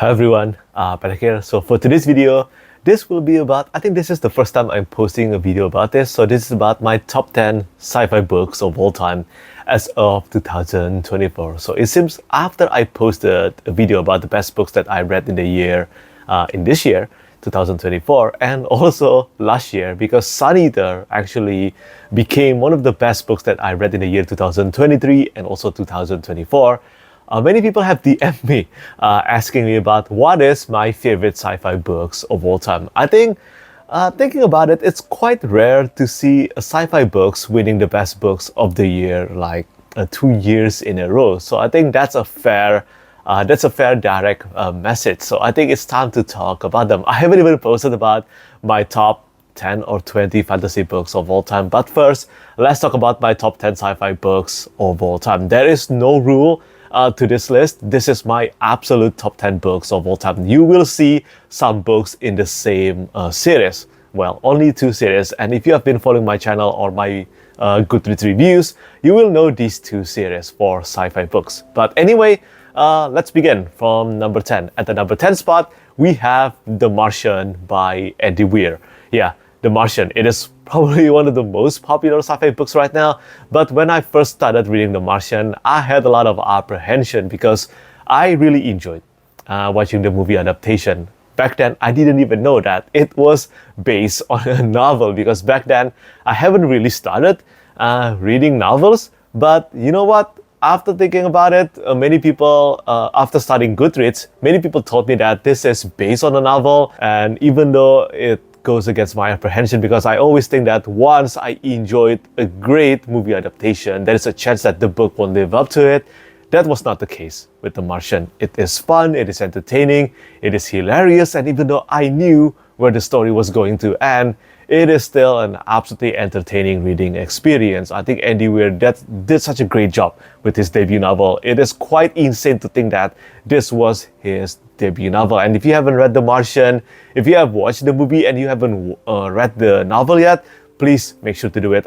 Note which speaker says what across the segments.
Speaker 1: Hi everyone, Petrik here. So for today's video, this will be about, I think this is the first time I'm posting a video about this. So this is about my top 10 sci-fi books of all time as of 2024. So it seems after I posted a video about the best books that I read in the year, in this year, 2024, and also last year, because Sun Eater actually became one of the best books that I read in the year 2023 and also 2024. Many people have DM'd me asking me about what is my favorite sci-fi books of all time. I think, thinking about it, it's quite rare to see sci-fi books winning the best books of the year like 2 years in a row. So I think that's a fair direct message. So I think it's time to talk about them. I haven't even posted about my top 10 or 20 fantasy books of all time. But first, let's talk about my top 10 sci-fi books of all time. There is no rule to this list. This is my absolute top 10 books of all time. You will see some books in the same series. Well, only 2 series. And if you have been following my channel or my Goodreads reviews, you will know these 2 series for sci-fi books. But anyway, let's begin from number 10. At the number 10 spot, we have The Martian by Andy Weir. Yeah, The Martian. It is probably one of the most popular sci-fi books right now. But when I first started reading The Martian, I had a lot of apprehension because I really enjoyed watching the movie adaptation. Back then, I didn't even know that it was based on a novel, because back then, I haven't really started reading novels. But you know what? After thinking about it, many people, after studying Goodreads, many people told me that this is based on a novel. And even though it goes against my apprehension, because I always think that once I enjoyed a great movie adaptation, there is a chance that the book won't live up to it. That was not the case with The Martian. It is fun, it is entertaining, it is hilarious, and even though I knew where the story was going to end, it is still an absolutely entertaining reading experience. I think Andy Weir did such a great job with his debut novel. It is quite insane to think that this was his debut novel. And if you haven't read The Martian, if you have watched the movie and you haven't read the novel yet, please make sure to do it.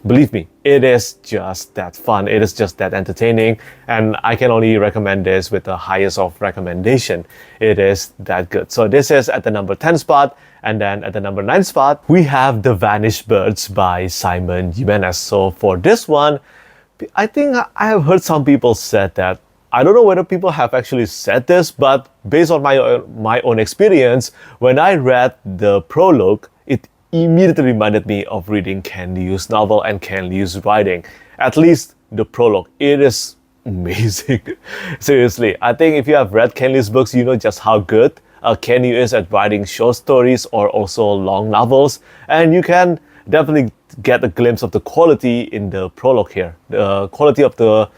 Speaker 1: Believe me, it is just that fun. It is just that entertaining. And I can only recommend this with the highest of recommendation. It is that good. So this is at the number 10 spot. And then at the number 9 spot, we have The Vanished Birds by Simon Jimenez. So for this one, I think I have heard some people said that, I don't know whether people have actually said this, but based on my own experience, when I read the prologue, it immediately reminded me of reading Ken Liu's novel and Ken Liu's writing. At least the prologue. It is amazing. Seriously, I think if you have read Ken Liu's books, you know just how good Ken Liu is at writing short stories or also long novels. And you can definitely get a glimpse of the quality in the prologue here. The quality of the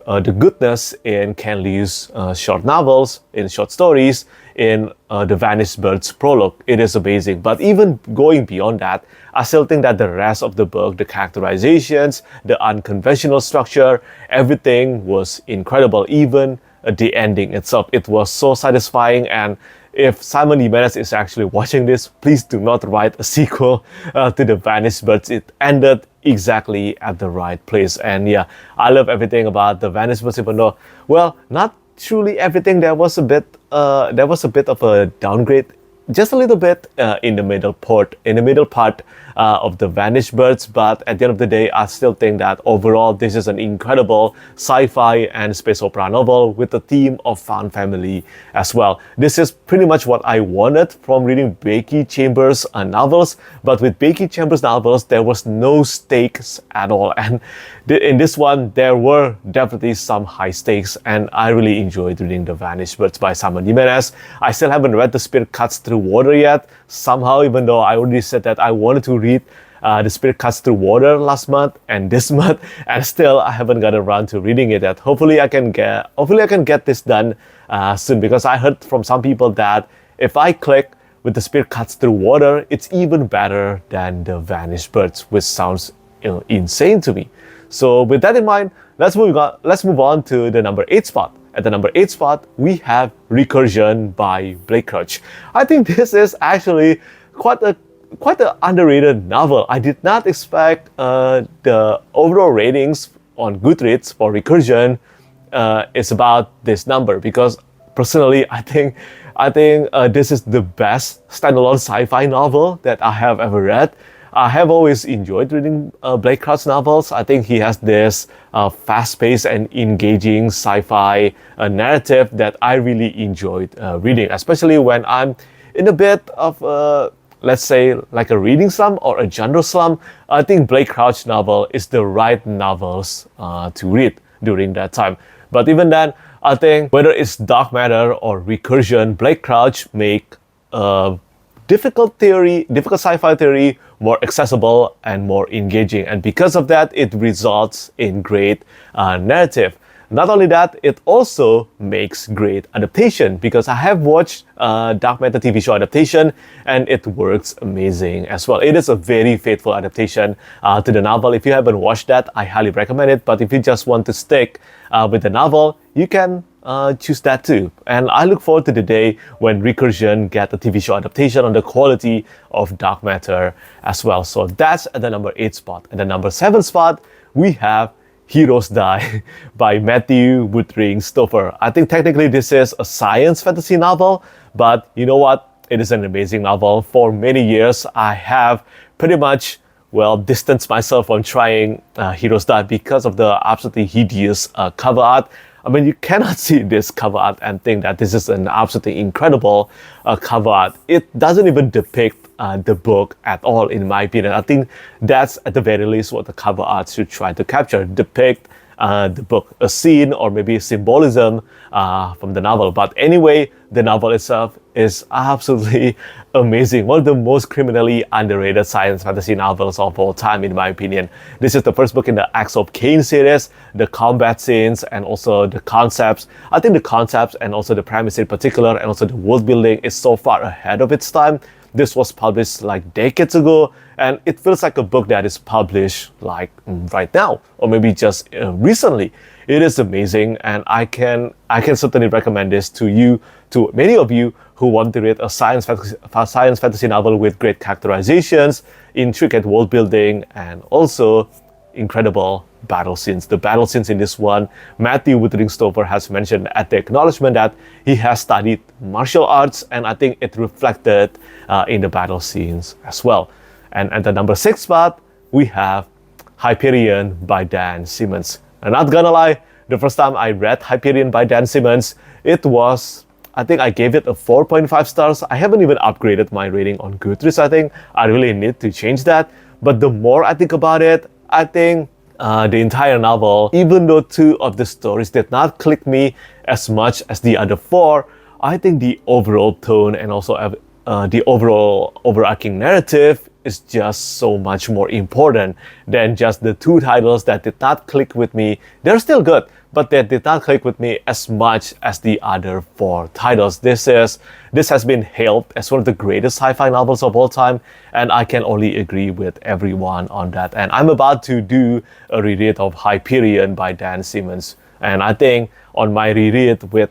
Speaker 1: goodness in Ken Liu's short novels, in short stories, in The Vanished Birds prologue. It is amazing. But even going beyond that, I still think that the rest of the book, the characterizations, the unconventional structure, everything was incredible. Even the ending itself, it was so satisfying. And if Simon Jimenez is actually watching this, please do not write a sequel to The Vanished Birds. It ended exactly at the right place. And yeah, I love everything about The Vanished Birds, even though, well, not truly everything. There was a bit of a downgrade, just a little bit in the middle part of The Vanished Birds. But at the end of the day, I still think that overall this is an incredible sci-fi and space opera novel with a theme of found family as well. This is pretty much what I wanted from reading Becky Chambers' novels. But with Becky Chambers' novels, there was no stakes at all. And in this one, there were definitely some high stakes. And I really enjoyed reading The Vanished Birds by Simon Jimenez. I still haven't read The Spirit Cuts Through Water yet. Somehow, even though I already said that I wanted to read The Spirit Cuts Through Water last month and this month, and still I haven't got around to reading it yet. Hopefully I can get this done soon, because I heard from some people that if I click with The Spirit Cuts Through Water, it's even better than The Vanished Birds, which sounds insane to me. So with that in mind, let's move on to the number 8 spot. At the number 8 spot, we have Recursion by Blake Crouch. I think this is actually quite an underrated novel. I did not expect the overall ratings on Goodreads for Recursion is about this number, because personally, I think this is the best standalone sci-fi novel that I have ever read. I have always enjoyed reading Blake Crouch novels. I think he has this fast-paced and engaging sci-fi narrative that I really enjoyed reading, especially when I'm in a bit of let's say like a reading slump or a genre slump. I think Blake Crouch novel is the right novels to read during that time. But even then, I think whether it's dark matter or recursion, Blake Crouch make difficult sci-fi theory more accessible and more engaging. And because of that, it results in great narrative. Not only that, it also makes great adaptation, because I have watched Dark Matter TV show adaptation and it works amazing as well. It is a very faithful adaptation to the novel. If you haven't watched that, I highly recommend it. But if you just want to stick with the novel, you can choose that too. And I look forward to the day when Recursion get a TV show adaptation on the quality of Dark Matter as well. So that's at the number 8 spot. At the number 7 spot, we have Heroes Die by Matthew Woodring Stover. I think technically this is a science fantasy novel, but you know what? It is an amazing novel. For many years, I have pretty much, well, distanced myself from trying Heroes Die because of the absolutely hideous cover art. I mean, you cannot see this cover art and think that this is an absolutely incredible cover art. It doesn't even depict the book at all, in my opinion. I think that's at the very least what the cover art should try to capture, depict the book, a scene or maybe symbolism from the novel. But anyway, the novel itself is absolutely amazing. One of the most criminally underrated science fantasy novels of all time, in my opinion. This is the first book in the Acts of Cain series. The combat scenes and also the concepts. I think the concepts and also the premise in particular and also the world building is so far ahead of its time. This was published like decades ago, and it feels like a book that is published like right now, or maybe just recently. It is amazing, and I can certainly recommend this to you, to many of you who want to read a science fantasy novel with great characterizations, intricate world building, and also incredible battle scenes. The battle scenes in this one, Matthew Woodring Stover has mentioned at the acknowledgement that he has studied martial arts, and I think it reflected in the battle scenes as well. And at the number 6 spot, we have Hyperion by Dan Simmons. I'm not gonna lie, the first time I read Hyperion by Dan Simmons, I think I gave it a 4.5 stars. I haven't even upgraded my rating on Goodreads. I think I really need to change that. But the more I think about it, I think the entire novel, even though 2 of the stories did not click me as much as the other 4, I think the overall tone and also the overall overarching narrative is just so much more important than just the 2 titles that did not click with me. They're still good, but they did not click with me as much as the other 4 titles. This has been hailed as one of the greatest sci-fi novels of all time, and I can only agree with everyone on that. And I'm about to do a reread of Hyperion by Dan Simmons, and I think on my reread with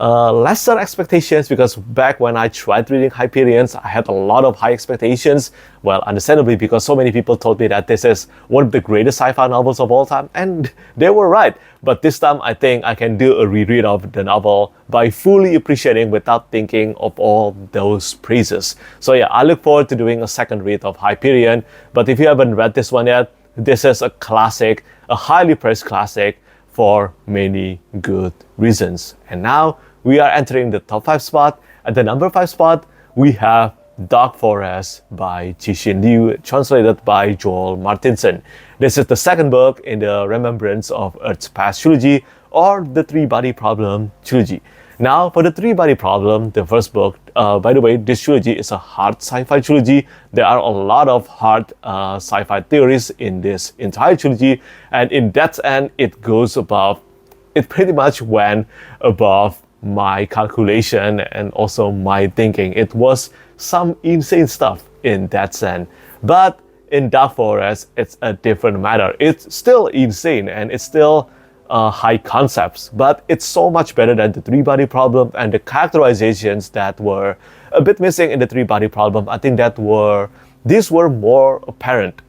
Speaker 1: lesser expectations, because back when I tried reading Hyperions, I had a lot of high expectations. Well, understandably, because so many people told me that this is one of the greatest sci-fi novels of all time, and they were right. But this time, I think I can do a reread of the novel by fully appreciating without thinking of all those praises. So yeah, I look forward to doing a second read of Hyperion. But if you haven't read this one yet, this is a classic, a highly praised classic for many good reasons. And now, we are entering the top 5 spot. At the number 5 spot, we have Dark Forest by Cixin Liu, translated by Joel Martinson. This is the second book in the Remembrance of Earth's Past trilogy, or the 3-Body Problem trilogy. Now, for the 3-Body Problem, the first book, by the way, this trilogy is a hard sci-fi trilogy. There are a lot of hard sci-fi theories in this entire trilogy, and in that end, it pretty much went above my calculation and also my thinking. It was some insane stuff in that sense. But in Dark Forest, it's a different matter. It's still insane and it's still high concepts, but it's so much better than the 3-Body Problem, and the characterizations that were a bit missing in the 3-Body Problem, I think these were more apparent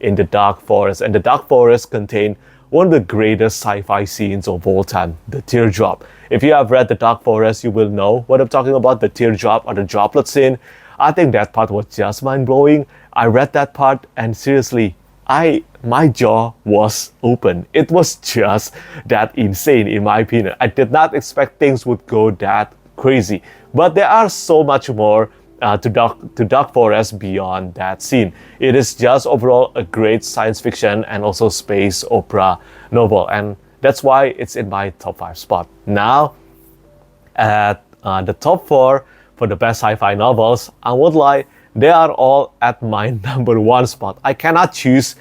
Speaker 1: in the Dark Forest. And the Dark Forest contained one of the greatest sci-fi scenes of all time, the teardrop. If you have read The Dark Forest, you will know what I'm talking about, the teardrop or the droplet scene. I think that part was just mind-blowing. I read that part and seriously, my jaw was open. It was just that insane in my opinion. I did not expect things would go that crazy. But there are so much more to Dark Forest beyond that scene. It is just overall a great science fiction and also space opera novel, and that's why it's in my top 5 spot. Now, at the top 4 for the best sci-fi novels, I won't lie, they are all at my number 1 spot. I cannot choose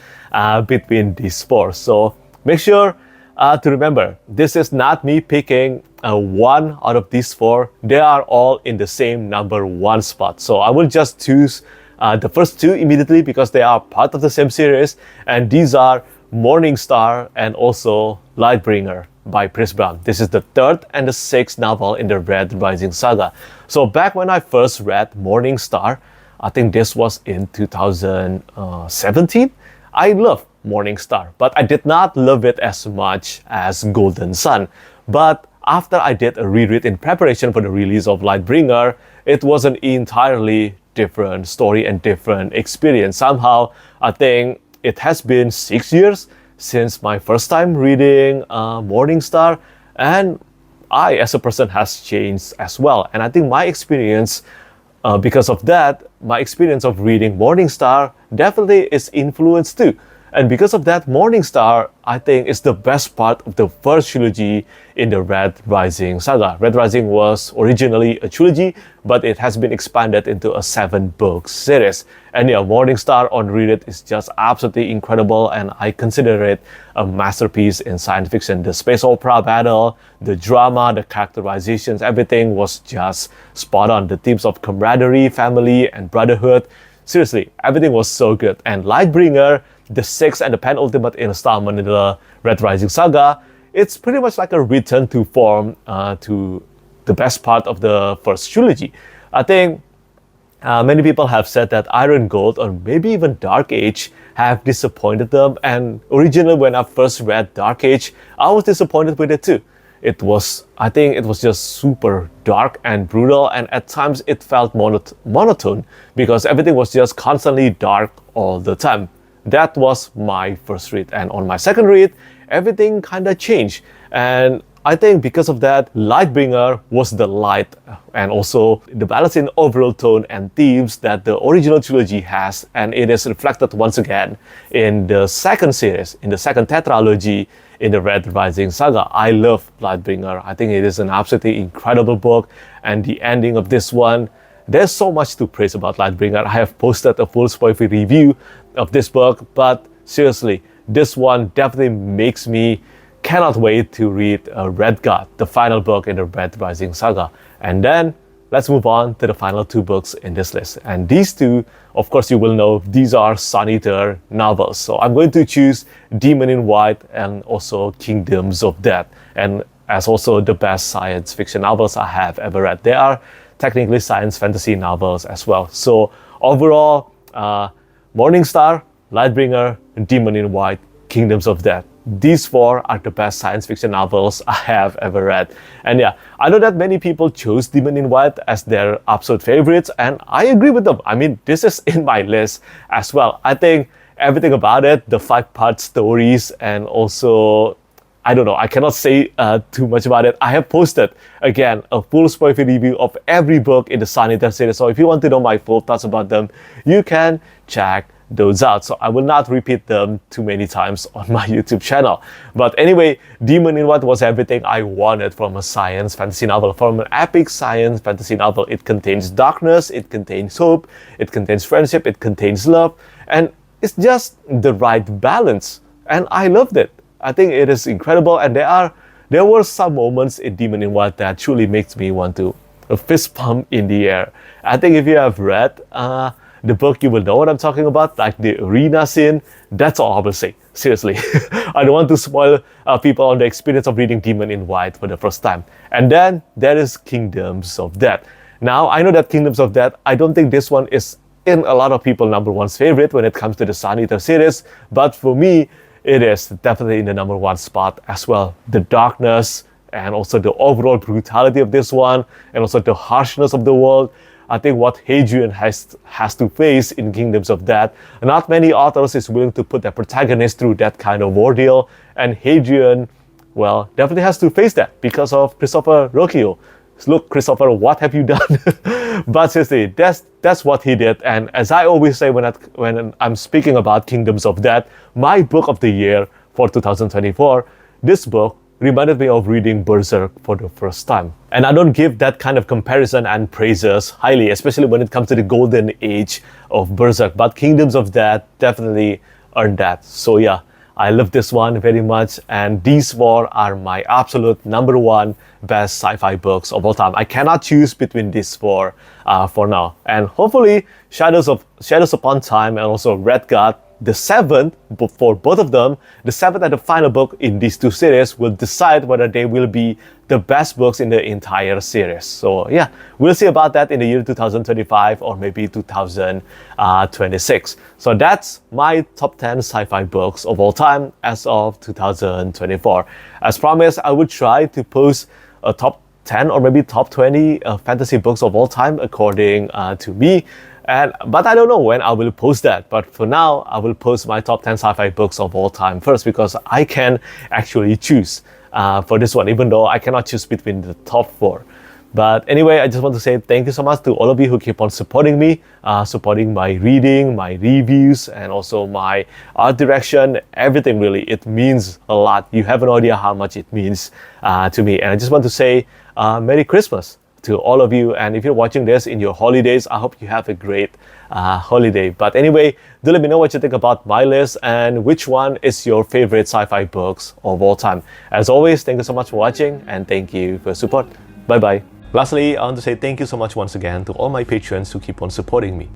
Speaker 1: between these 4. So make sure to remember, this is not me picking one out of these 4. They are all in the same number 1 spot. So I will just choose the first 2 immediately because they are part of the same series. And these are Morning Star and also Lightbringer by Chris Brown. This is the 3rd and the 6th novel in the Red Rising saga. So back when I first read Morning Star, I think this was in 2017. I love Morning Star, but I did not love it as much as Golden Sun. But after I did a reread in preparation for the release of Lightbringer, it was an entirely different story and different experience. Somehow, I think it has been 6 years since my first time reading Morning Star, and I as a person has changed as well. And I think my experience because of that, my experience of reading Morning Star definitely is influenced too. And because of that, Morning Star, I think, is the best part of the first trilogy in the Red Rising saga. Red Rising was originally a trilogy, but it has been expanded into a 7-book series. And yeah, Morning Star on reread is just absolutely incredible, and I consider it a masterpiece in science fiction. The space opera battle, the drama, the characterizations, everything was just spot on. The themes of camaraderie, family, and brotherhood. Seriously, everything was so good. And Lightbringer, the 6th and the penultimate installment in the Red Rising saga, it's pretty much like a return to form to the best part of the first trilogy. I think many people have said that Iron Gold or maybe even Dark Age have disappointed them, and originally when I first read Dark Age, I was disappointed with it too. I think it was just super dark and brutal, and at times it felt monotone because everything was just constantly dark all the time. That was my first read, and on my second read, everything kind of changed. And I think because of that, Lightbringer was the light and also the balance in overall tone and themes that the original trilogy has, and it is reflected once again in the second series, in the second tetralogy in the Red Rising saga. I love Lightbringer. I think it is an absolutely incredible book, and the ending of this one, there's so much to praise about Lightbringer. I have posted a full spoiler review of this book, but seriously, this one definitely makes me cannot wait to read Red God, the final book in the Red Rising saga. And then let's move on to the final 2 books in this list. And these 2, of course, you will know these are Sun Eater novels. So I'm going to choose Demon in White and also Kingdoms of Death, and as also the best science fiction novels I have ever read. They are technically science fantasy novels as well. So overall, Morning Star, Lightbringer, Demon in White, Kingdoms of Death. These 4 are the best science fiction novels I have ever read. And yeah, I know that many people chose Demon in White as their absolute favorites, and I agree with them. I mean, this is in my list as well. I think everything about it, the 5-part stories, and also, I don't know, I cannot say too much about it. I have posted, again, a full spoiler review of every book in the Sun Eater series. So if you want to know my full thoughts about them, you can check those out. So I will not repeat them too many times on my YouTube channel. But anyway, Demon in White was everything I wanted from a science fantasy novel, from an epic science fantasy novel. It contains darkness, it contains hope, it contains friendship, it contains love, and it's just the right balance. And I loved it. I think it is incredible, and there were some moments in Demon in White that truly makes me want to fist pump in the air. I think if you have read the book, you will know what I'm talking about, like the arena scene. That's all I will say. Seriously, I don't want to spoil people on the experience of reading Demon in White for the first time. And then there is Kingdoms of Death. Now, I know that Kingdoms of Death, I don't think this one is in a lot of people number 1's favorite when it comes to the Sun Eater series, but for me, it is definitely in the number one spot as well. The darkness and also the overall brutality of this one, and also the harshness of the world. I think what Hadrian has to face in Kingdoms of Death, not many authors is willing to put their protagonist through that kind of ordeal, and Hadrian, well, definitely has to face that because of Christopher Rocchio. Look, Christopher, what have you done? But seriously, that's what he did. And as I always say when I'm speaking about Kingdoms of Death, my book of the year for 2024, this book reminded me of reading Berserk for the first time. And I don't give that kind of comparison and praises highly, especially when it comes to the golden age of Berserk. But Kingdoms of Death definitely earned that. So yeah, I love this one very much, and these four are my absolute number one best sci-fi books of all time. I cannot choose between these four for now. And hopefully Shadows Upon Time and also Red God, the seventh, for both of them, the seventh and the final book in these two series will decide whether they will be the best books in the entire series. So yeah, we'll see about that in the year 2025 or maybe 2026. So that's my top 10 sci-fi books of all time as of 2024. As promised, I would try to post a top 10 or maybe top 20 fantasy books of all time according to me. But I don't know when I will post that. But for now, I will post my top 10 sci-fi books of all time first, because I can actually choose for this one, even though I cannot choose between the top four. But anyway, I just want to say thank you so much to all of you who keep on supporting me, supporting my reading, my reviews, and also my art direction, everything really. It means a lot. You have no idea how much it means to me. And I just want to say Merry Christmas to all of you, and if you're watching this in your holidays, I hope you have a great holiday. But anyway, do let me know what you think about my list and which one is your favorite sci-fi books of all time. As always, thank you so much for watching, and thank you for your support. Bye bye. Lastly, I want to say thank you so much once again to all my patrons who keep on supporting me.